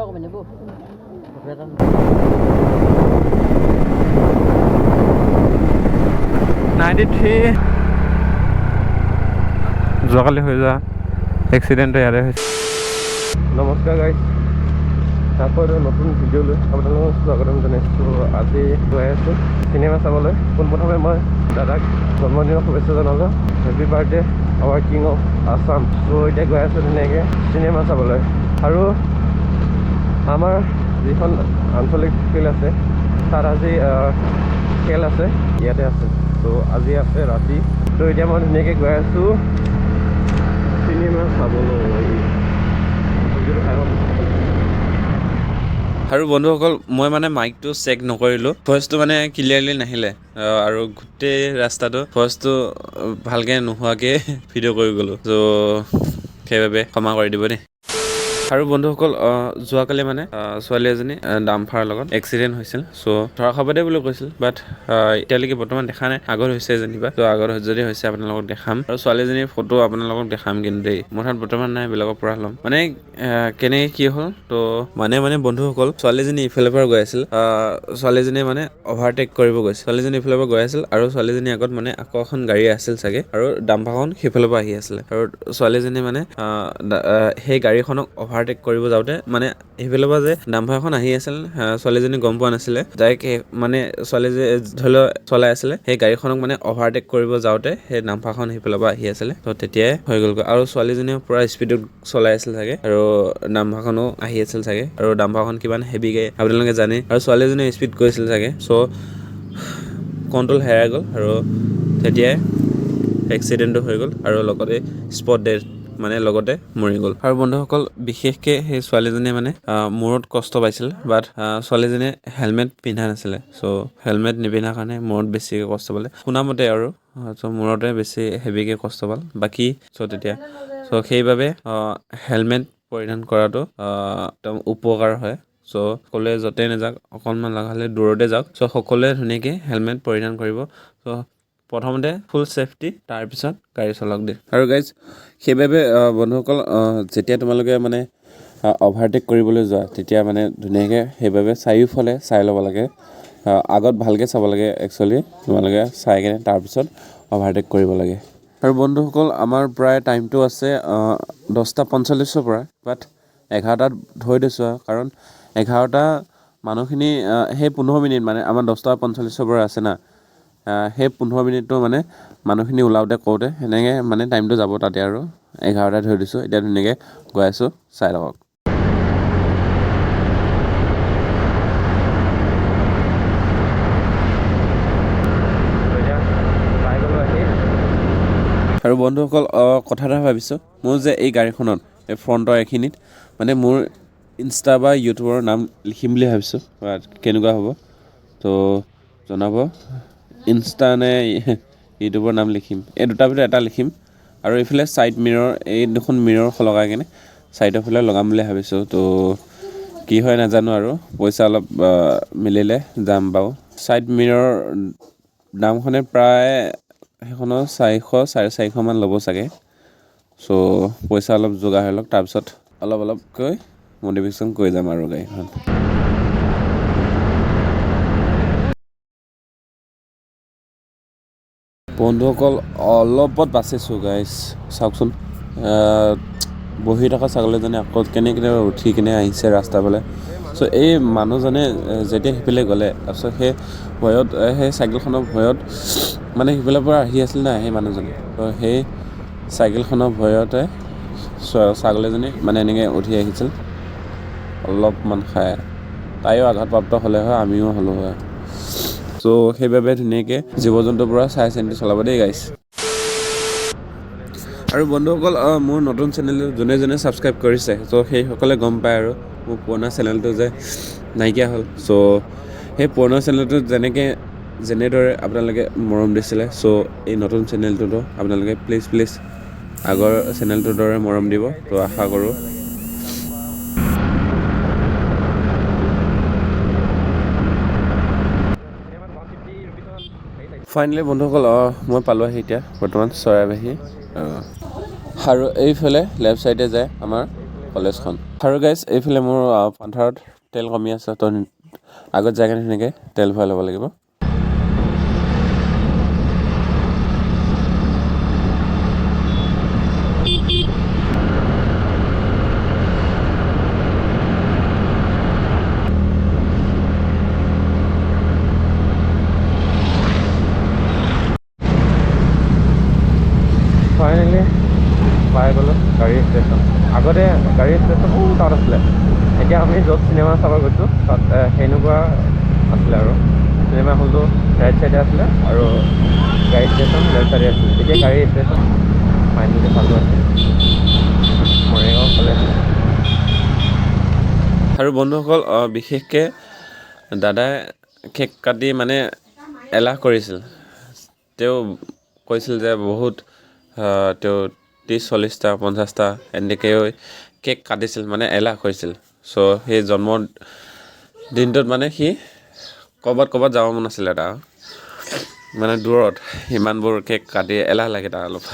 93 যোৱাকালি হৈ যোৱা এক্সিডেণ্ট ইয়াতে হৈছে। নমস্কাৰ গাইজ, আকৌ এটা নতুন ভিডিঅ' লৈ আপোনালোকক স্বাগতম জনাইছোঁ। আজি গৈ আছোঁ চিনেমা চাবলৈ। পোনপ্ৰথমে মই দাদাক জন্মদিনৰ শুভেচ্ছা জনালোঁ। Happy birthday our king of Assam. So' এতিয়া গৈ আছোঁ ধুনীয়াকৈ চিনেমা চাবলৈ। আৰু আমাৰ যিখন আঞ্চলিক ফিল্ড আছে তাত আজি খেল আছে, ইয়াতে আছে। ত' আজি আছে ৰাতি। ত' এতিয়া মই ধুনীয়াকৈ গৈ আছোঁ চিনেমা চাবলৈ। আৰু বন্ধুসকল, মই মানে মাইকটো চেক নকৰিলোঁ, ভইচটো মানে ক্লিয়াৰলি নাহিলে আৰু গোটেই ৰাস্তাটো ভইচটো ভালকৈ নোহোৱাকৈ ভিডিঅ' কৰি গ'লোঁ। ত' সেইবাবে ক্ষমা কৰি দিব দেই। আৰু বন্ধুসকল, যোৱাকালি মানে ছোৱালী এজনী ডাম্পাৰৰ লগত এক্সিডেণ্ট হৈছিল। চ' ধৰা খাবতে বুলি কৈছিল, বাট এতিয়ালৈকে বৰ্তমান দেখা নাই। আগত হৈছে যেনিবা, ত' আগত যদি হৈছে আপোনালোকক দেখাম। আৰু ছোৱালীজনীৰ ফটো আপোনালোকক দেখাম কিন্তু দেই। মোৰ তাত বৰ্তমান নাই, বেলেগৰ পৰা ল'ম। মানে কেনেকৈ কি হ'ল, ত' মানে বন্ধুসকল, ছোৱালীজনী ইফালৰ পৰা গৈ আছিল। ছোৱালীজনীয়ে মানে অভাৰটেক কৰিব গৈছিল। ছোৱালীজনী ইফালৰ পৰা গৈ আছিল আৰু ছোৱালীজনীৰ আগত মানে আকৌ এখন গাড়ী আছিল চাগে, আৰু ডাম্পাৰখন সিফালৰ পৰা আহি আছিলে। আৰু ছোৱালীজনী মানে সেই গাড়ীখনক অভাৰটেক কৰিব যাওঁতে মানে সেইফালৰ পৰা যে ডাম্পাৰখন আহি আছিল, ছোৱালীজনী গম পোৱা নাছিলে। ডাইৰেক্ট মানে ছোৱালীজনী ধৰি লওক চলাই আছিলে, সেই গাড়ীখনক মানে অভাৰটেক কৰিব যাওঁতে সেই ডাম্পাৰখন সেইফালৰ পৰা আহি আছিলে। ত' তেতিয়াই হৈ গ'লগৈ। আৰু ছোৱালীজনীও পুৰা স্পীডত চলাই আছিল চাগে, আৰু ডাম্পাৰখনো আহি আছিল চাগে। আৰু ডাম্পাৰখন কিমান হেভি গাড়ী আপোনালোকে জানে। আৰু ছোৱালীজনীয়ে স্পীড গৈছিল চাগে, চ' কণ্ট্ৰল হেৰাই গ'ল আৰু তেতিয়াই এক্সিডেণ্টটো হৈ গ'ল। আৰু লগতে স্পট ডেথ, মানে লগতে মৰি গ'ল। আৰু বন্ধুসকল, বিশেষকৈ সেই ছোৱালীজনীয়ে মানে মূৰত কষ্ট পাইছিল, বাট ছোৱালীজনীয়ে হেলমেট পিন্ধা নাছিলে। চ' হেলমেট নিপিন্ধাৰ কাৰণে মূৰত বেছিকৈ কষ্ট পালে শুনামতে। আৰু চ' মূৰতে বেছি হেভিকৈ কষ্ট পাল বাকী। চ' সেইবাবে হেলমেট পৰিধান কৰাটো একদম উপকাৰ হয়। চ' সকলোৱে য'তে নাযাওক, অকণমান লগা হ'লে দূৰতে যাওক। চ' সকলোৱে ধুনীয়াকৈ হেলমেট পৰিধান কৰিব। চ' প্ৰথমতে ফুল ছেফটি, তাৰপিছত গাড়ী চলাওক দেই। আৰু গাইজ, সেইবাবে বন্ধুসকল, যেতিয়া তোমালোকে মানে অভাৰটেক কৰিবলৈ যোৱা, তেতিয়া মানে ধুনীয়াকৈ সেইবাবে চাৰিওফালে চাই ল'ব লাগে। আগত ভালকৈ চাব লাগে। একচুৱেলি তোমালোকে চাই কিনে তাৰপিছত অভাৰটেক কৰিব লাগে। আৰু বন্ধুসকল, আমাৰ প্ৰায় টাইমটো আছে 10:45 পৰা, বাট 11টাত ধৰি দিছোঁ আৰু। কাৰণ 11টা মানুহখিনি সেই 15 মিনিট মানে আমাৰ 10:45 পৰা আছে না, সেই 15 মিনিটটো মানে মানুহখিনি ওলাওঁতে কৰোঁতে সেনেকৈ মানে টাইমটো যাব তাতে। আৰু 11টাত ধৰি দিছোঁ। এতিয়া ধুনীয়াকৈ গৈ আছোঁ, চাই লওক। আৰু বন্ধুসকল, কথা এটা ভাবিছোঁ, মোৰ যে এই গাড়ীখনত এই ফ্ৰণ্টৰ এইখিনিত মানে মোৰ ইনষ্টা বা ইউটিউবৰ নাম লিখিম বুলি ভাবিছোঁ। কেনেকুৱা হ'ব তো জনাব। ইনষ্টা নে ইউটিউবৰ নাম লিখিম, এই দুটাৰ ভিতৰত এটা লিখিম। আৰু এইফালে ছাইড মিৰৰ, এই দুখন মিৰৰ লগাই কিনে ছাইডৰ ফালে লগাম বুলি ভাবিছোঁ। তো কি হয় নাজানো, আৰু পইচা অলপ মিলিলে যাম বাৰু। ছাইড মিৰৰ দামখনে প্ৰায় সেইখনৰ 400-450 ল'ব চাগে। চ' পইচা অলপ যোগাৰ হৈ লওক, তাৰপিছত অলপকৈ মডিফিকেশ্যন কৰি যাম আৰু গাড়ীখন। বন্ধুসকল, অলপত বাচিছোঁ গাইজ, চাওকচোন। বহি থকা ছাগলীজনী আকৌ কেনেকৈ উঠি কিনে আহিছে ৰাস্তাৰ ফালে। চ' এই মানুহজনে যেতিয়া সিফালে গ'লে, তাৰপিছত সেই ভয়ত, সেই চাইকেলখনৰ ভয়ত মানে সিফালৰ পৰা আহি আছিল না সেই মানুহজনী। ত' সেই চাইকেলখনৰ ভয়তে ছাগলীজনী মানে এনেকৈ উঠি আহিছিল। অলপমান খাই তাইও আঘাতপ্ৰাপ্ত হ'লে হয়, আমিও হ'লোঁ হয়। চ' সেইবাবে ধুনীয়াকৈ জীৱ জন্তুৰ পৰা চাই চিন্তি চলাব দেই গাইজ। আৰু বন্ধুসকল, মোৰ নতুন চেনেলটো যোনে যোনে ছাবস্ক্ৰাইব কৰিছে, চ' সেইসকলে গম পায় আৰু মোৰ পুৰণা চেনেলটো যে নাইকিয়া হ'ল। চ' সেই পুৰণা চেনেলটোত যেনেদৰে আপোনালোকে মৰম দিছিলে, চ' এই নতুন চেনেলটোতো আপোনালোকে প্লিজ আগৰ চেনেলটোৰ দৰে মৰম দিব। তো আশা কৰোঁ। ফাইনেলি বন্ধুসকল, মই পালোঁহি এতিয়া বৰ্তমান চৰাইবাহী। আৰু এইফালে লেফ্ট ছাইডে যায় আমাৰ কলেজখন। আৰু গাইজ এইফালে মোৰ পান্থাৰত তেল কমি আছে, তো আগত যায় কাৰণে সেনেকৈ তেল ভৰাই ল'ব লাগিব। ফাইনেলি পাই গ'লোঁ গাড়ী ষ্টেচন। আগতে গাড়ী ষ্টেচন তাত আছিলে, এতিয়া আমি য'ত চিনেমা চাব গৈছোঁ তাত সেনেকুৱা আছিলে আৰু চিনেমা হলটো ৰাইট চাইডে আছিলে আৰু গাড়ী ষ্টেচন লেফ্ট চাইডে আছিলে। এতিয়া গাড়ী ষ্টেচন ফাইনেলি ভালো আছে, মৰিগাঁও ফালে। আৰু বন্ধুসকল বিশেষকৈ দাদাই কেক কাটি মানে এলাহ কৰিছিল। তেওঁ কৈছিল যে বহুত তেওঁ 30-40টা 50টা এনেকৈ কেক কাটিছিল, মানে এলাহ কৰিছিল। চ' সেই জন্মদিনটোত মানে সি ক'ৰবাত যাব মন আছিলে তাৰ, মানে দূৰত ইমানবোৰ কেক কাটি এলাহ লাগে তাৰ অলপ।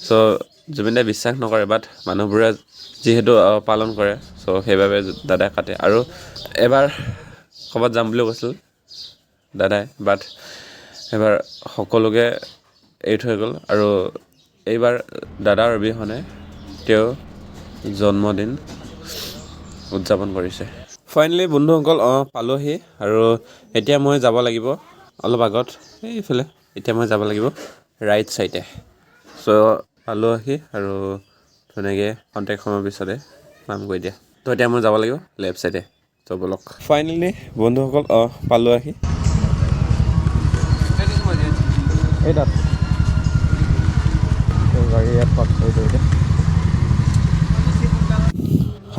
চ' জুবিন দাই বিশ্বাস নকৰে, বাট মানুহবোৰে যিহেতু পালন কৰে, চ' সেইবাবে দাদাই কাটে। আৰু এবাৰ ক'ৰবাত যাম বুলিও কৈছিল দাদাই, বাট এবাৰ সকলোকে এৰি থৈ গ'ল। আৰু এইবাৰ দাদাৰ অবিহনে তেওঁ জন্মদিন উদযাপন কৰিছে। ফাইনেলি বন্ধুসকল পালোহি, আৰু এতিয়া মই যাব লাগিব অলপ আগত এইফালে। এতিয়া মই যাব লাগিব ৰাইট চাইডে। চ' পালোহি আৰু ধুনীয়াকৈ কণ্টেক্ট সময়ৰ পিছতে কাম কৰি দিয়া। তো এতিয়া মই যাব লাগিব লেফ্ট চাইডে। চ' বলক। ফাইনেলি বন্ধুসকল পালোহি এই তাত গাড়ী ইয়াত পাৰ্ক কৰি থৈ দিয়ে।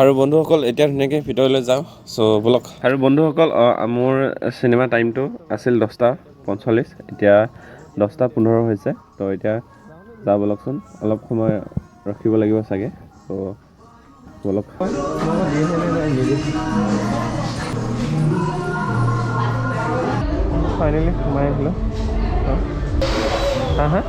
আৰু বন্ধুসকল এতিয়া ধুনীয়াকৈ ভিতৰলৈ যাওঁ। চ' বলক। আৰু বন্ধুসকল মোৰ চিনেমা টাইমটো আছিল 10:45, এতিয়া 10:15 হৈছে। তো এতিয়া যাওঁ বলকচোন, অলপ সময় ৰখিব লাগিব চাগে। ত' বলক। ফাইনেলি সোমাই আহিলোঁ। হা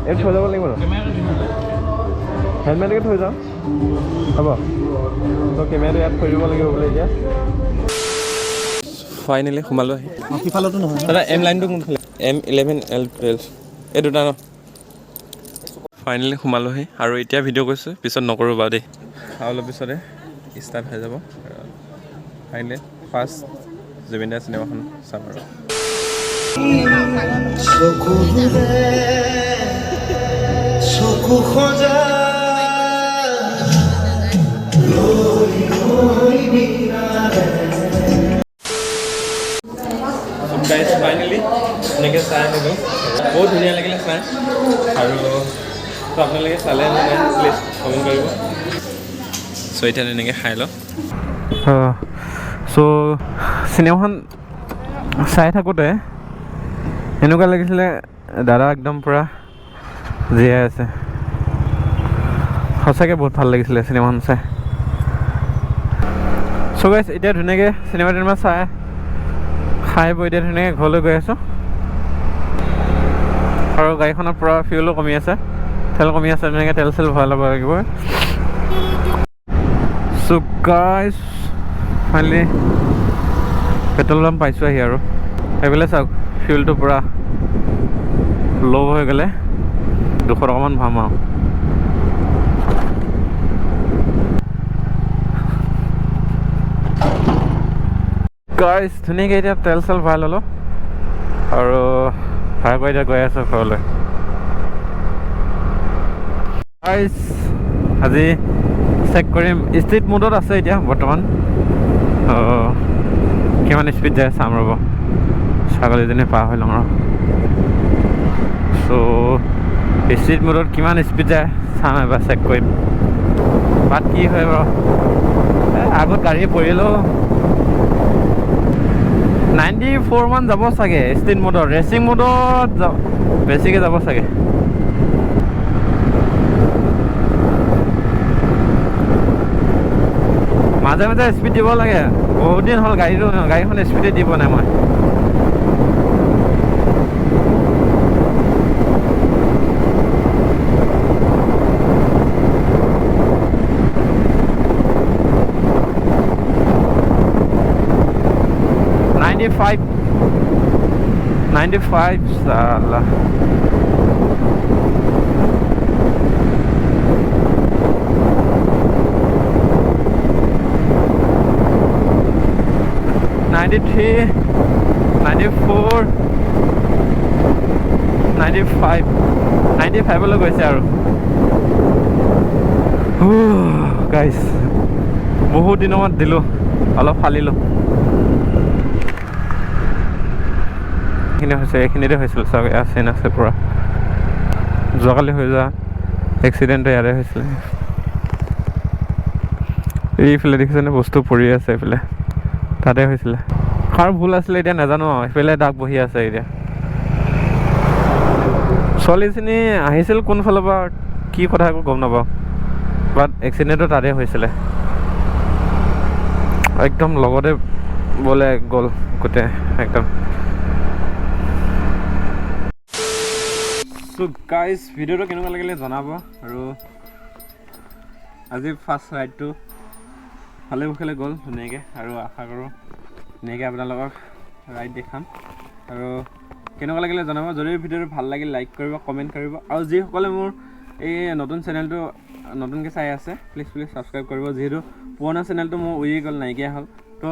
এইটো থৈ যাব লাগিব ন? হেলমেটকে থৈ যাওঁ, হ'ব? তো কেমেৰাটো ইয়াত থৈ দিব লাগিব বোলে এতিয়া। ফাইনেলি সোমালোঁ আহি। সিফালতো নহয় দাদা, এম লাইনটো কোনফালে? M11 L12 এই দুটা ন? ফাইনেলি সোমালোহি, আৰু এতিয়া ভিডিঅ' কৰিছোঁ, পিছত নকৰোঁ বাৰু দেই। অলপ পিছতে ষ্টাৰ্ট হৈ যাব। ফাইনেলি ফাৰ্ষ্ট জুবিন দাৰ চিনেমাখন চাম আৰু। ফাইনেলি এনেকৈ চাই আহিলোঁ, বহুত ধুনীয়া লাগিলে চাই। আৰু তো আপোনালোকে চালে নে নাই প্লিজ কমেণ্ট কৰিব। চ' এতিয়া এনেকৈ খাই লওঁ। চ' চিনেমাখন চাই থাকোঁতে এনেকুৱা লাগিছিলে দাদা একদম পূৰা জীয়াই আছে। সঁচাকৈ বহুত ভাল লাগিছিলে চিনেমাখন চাই। চ' গাইছ এতিয়া ধুনীয়াকৈ চিনেমা চাই খাই বৈ এতিয়া ধুনীয়াকৈ ঘৰলৈ গৈ আছোঁ। আৰু গাড়ীখনৰ পৰা ফিউলো কমি আছে, তেল কমি আছে, ধুনীয়াকৈ তেল চেল ভৰাই ল'ব লাগিব। চ' গাইছ ফাইনেলি পেট্ৰল পাম্প পাইছোঁ আহি। আৰু সেইফালে চাওক ফিউলটো পূৰা ল' হৈ গ'লে 200 টকামান ভৰাম আৰু। গাইছ ধুনীয়াকৈ এতিয়া তেল চেল ভৰাই ল'লোঁ, আৰু ভৰাই কৰি এতিয়া গৈ আছোঁ ঘৰলৈ। গাইছ আজি চেক কৰিম, ষ্ট্ৰীট মোডত আছে এতিয়া বৰ্তমান। কিমান স্পীড যায় চাম ৰ'ব, ছাগলীজনী পাৰ হৈ লওঁ আৰু। চ' ষ্ট্ৰীট মোডত কিমান স্পীড যায় চাম, এবাৰ চেক কৰিম। বাট কি হয় বাৰু, আগত গাড়ী পৰিলেও 94 মান যাব চাগে ষ্ট্ৰীট মোডত। ৰেচিং মোডত বেছিকৈ যাব চাগে। মাজে মাজে স্পীড দিব লাগে, বহুত দিন হ'ল গাড়ীখন স্পীডে দিব নাই মই। 95 साला $93 $94 $95 লৈ গৈছে আৰু গাইছ বহুত দিনৰ মূৰত দিলোঁ অলপ ফালিলোঁ এইখিনি হৈছে এইখিনিতে হৈছিল চাওক ইয়াৰ চেইন আছে পূৰা যোৱাকালি হৈ যোৱা এক্সিডেণ্টটো ইয়াতে হৈছিলে এইফালে দেখিছেনে বস্তু পৰি আছে এইফালে তাতে হৈছিলে কাৰ ভুল আছিলে এতিয়া নাজানো আৰু এইফালে দাগ বহি আছে এতিয়া ছোৱালীজনী আহিছিল কোনফালৰ পৰা কি কথা একো গম নাপাওঁ বাট এক্সিডেণ্টটো তাতে হৈছিলে একদম লগতে বোলে গ'ল গোটেই একদম চ' গাইজ ভিডিঅ'টো কেনেকুৱা লাগিলে জনাব আৰু আজি ফাৰ্ষ্ট ৰাইডটো ভালে কুশলে গ'ল ধুনীয়াকৈ আৰু আশা কৰোঁ ধুনীয়াকৈ আপোনালোকক ৰাইড দেখাম আৰু কেনেকুৱা লাগিলে জনাব যদি ভিডিঅ'টো ভাল লাগিল লাইক কৰিব কমেণ্ট কৰিব আৰু যিসকলে মোৰ এই নতুন চেনেলটো নতুনকৈ চাই আছে প্লিজ ছাবস্ক্ৰাইব কৰিব যিহেতু পুৰণা চেনেলটো মোৰ উৰি গ'ল নাইকিয়া হ'ল তো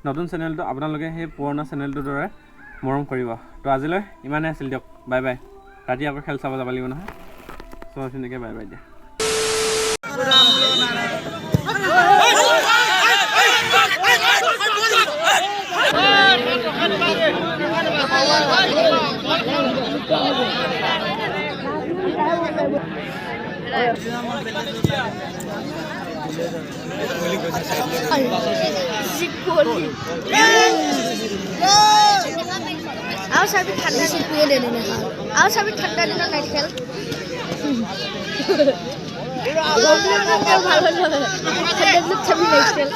নতুন চেনেলটো আপোনালোকে সেই পুৰণা চেনেলটোৰ দৰে মৰম কৰিব তো আজিলৈ ইমানেই আছিল দিয়ক বাই বাই ৰাতি আকৌ খেল চাব যাব লাগিব নহয় চ' ধুনীয়াকৈ বাই বাই দিয়া आओ सभी ठंडा से पिए दे देने आओ सभी ठंडा दिन नाइट खेल प्रॉब्लम ना भालो ठंडा दिन सभी नाइट खेल